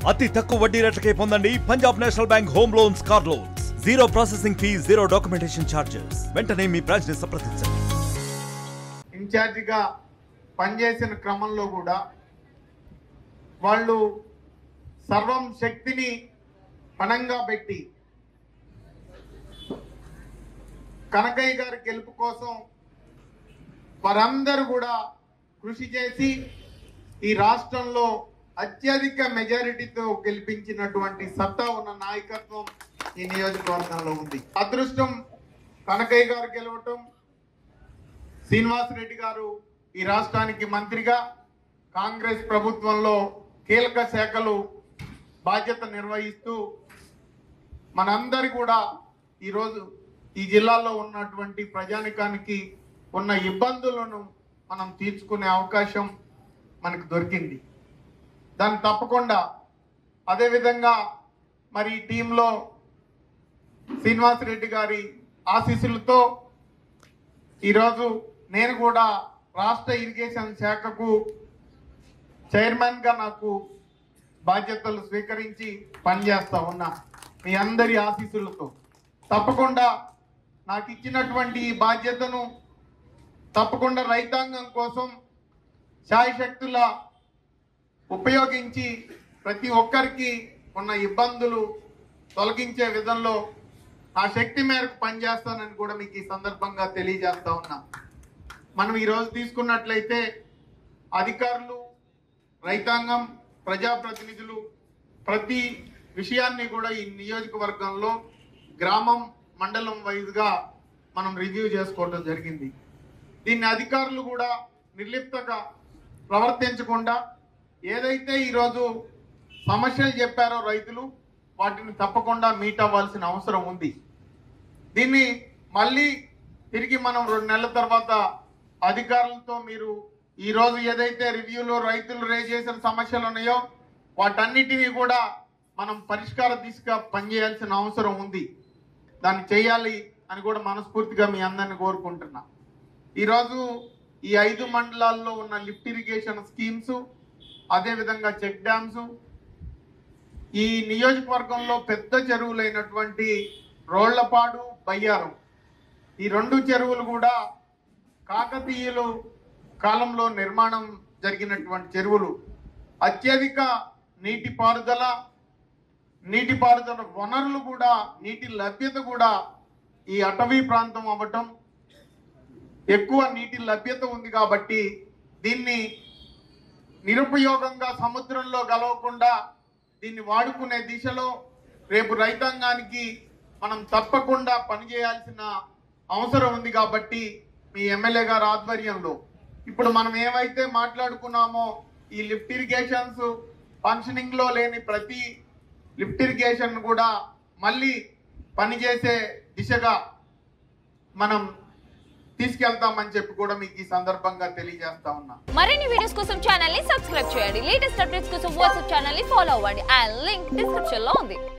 అతి తక్కువ వడ్డీ రేట్లకే పొందండి Punjab national bank home loans, car loans. Zero processing fee, zero documentation charges. వెంటనే మీ బ్రాంచ్ ని సంప్రదించండి. ఇన్ఛార్జిగా పనిచేసిన క్రమంలో కూడా వాళ్ళు సర్వం శక్తిని పణంగా పెట్టి కనకయ్య గారి గెలుపు కోసం వారందరూ కూడా కృషి చేసి ఈ రాష్ట్రంలో అత్యధిక మెజారిటీతో గెలిపించినటువంటి సత్తా ఉన్న నాయకత్వం ఈ నియోజకవర్గంలో ఉంది. అదృష్టం కనకయ్య గారు గెలవటం, శ్రీనివాసరెడ్డి గారు ఈ రాష్ట్రానికి మంత్రిగా కాంగ్రెస్ ప్రభుత్వంలో కీలక శాఖలు బాధ్యత నిర్వహిస్తూ మనందరి కూడా ఈరోజు ఈ జిల్లాలో ఉన్నటువంటి ప్రజానికానికి ఉన్న ఇబ్బందులను మనం తీర్చుకునే అవకాశం మనకు దొరికింది. దాన్ని తప్పకుండా అదేవిధంగా మరి ఈ టీంలో శ్రీనివాసరెడ్డి గారి ఆశీస్సులతో ఈరోజు నేను కూడా రాష్ట్ర ఇరిగేషన్ శాఖకు చైర్మన్గా నాకు బాధ్యతలు స్వీకరించి పనిచేస్తా ఉన్నా. మీ అందరి ఆశీస్సులతో తప్పకుండా నాకు ఇచ్చినటువంటి ఈ బాధ్యతను తప్పకుండా రైతాంగం కోసం శాయశక్తుల ఉపయోగించి ప్రతి ఒక్కరికి ఉన్న ఇబ్బందులు తొలగించే విధంలో ఆ శక్తి మేరకు పనిచేస్తానని కూడా మీకు ఈ సందర్భంగా తెలియజేస్తా ఉన్నా. మనం ఈరోజు తీసుకున్నట్లయితే అధికారులు, రైతాంగం, ప్రజాప్రతినిధులు ప్రతి విషయాన్ని కూడా ఈ నియోజకవర్గంలో గ్రామం, మండలం వైజ్గా మనం రివ్యూ చేసుకోవడం జరిగింది. దీన్ని అధికారులు కూడా నిర్లిప్తగా ప్రవర్తించకుండా ఏదైతే ఈరోజు సమస్యలు చెప్పారో రైతులు వాటిని తప్పకుండా మీట్ అవ్వాల్సిన అవసరం ఉంది. దీన్ని మళ్ళీ తిరిగి మనం 2 నెలల తర్వాత అధికారులతో మీరు ఈరోజు ఏదైతే రివ్యూలో రైతులు రేజ్ చేసిన సమస్యలు ఉన్నాయో వాటన్నిటినీ కూడా మనం పరిష్కార దిశగా పనిచేయాల్సిన అవసరం ఉంది. దాన్ని చేయాలి అని కూడా మనస్ఫూర్తిగా మీ అందరిని కోరుకుంటున్నా. ఈరోజు ఈ 5 మండలాల్లో ఉన్న లిఫ్ట్ ఇరిగేషన్ స్కీమ్స్, అదేవిధంగా చెక్ డ్యామ్స్, ఈ నియోజకవర్గంలో పెద్ద చెరువులైనటువంటి రోళ్లపాడు, బయ్యారం, ఈ 2 చెరువులు కూడా కాకతీయులు కాలంలో నిర్మాణం జరిగినటువంటి చెరువులు. అత్యధిక నీటిపారుదల వనరులు కూడా, నీటి లభ్యత కూడా ఈ అటవీ ప్రాంతం అవ్వటం, ఎక్కువ నీటి లభ్యత ఉంది కాబట్టి దీన్ని నిరుపయోగంగా సముద్రంలో కలవకుండా దీన్ని వాడుకునే దిశలో రేపు రైతాంగానికి మనం తప్పకుండా పనిచేయాల్సిన అవసరం ఉంది. కాబట్టి మీ ఎమ్మెల్యే గారి ఆధ్వర్యంలో ఇప్పుడు మనం ఏవైతే మాట్లాడుకున్నామో ఈ లిఫ్ట్ ఇరిగేషన్స్ ఫంక్షనింగ్ లో లేని ప్రతి లిఫ్ట్ ఇరిగేషన్ కూడా మళ్ళీ పనిచేసే దిశగా మనం తీసుకెళ్తామని చెప్పి కూడా మీకు ఈ సందర్భంగా తెలియజేస్తా ఉన్నా. మరిన్ని వీడియోస్ కోసం ఛానల్ ని సబ్స్క్రైబ్ చేయండి. లేటెస్ట్ అప్డేట్స్ కోసం వాట్సాప్ ఛానల్ ని ఫాలో అవ్వండి. ఆ లింక్ డిస్క్రిప్షన్ లో ఉంది.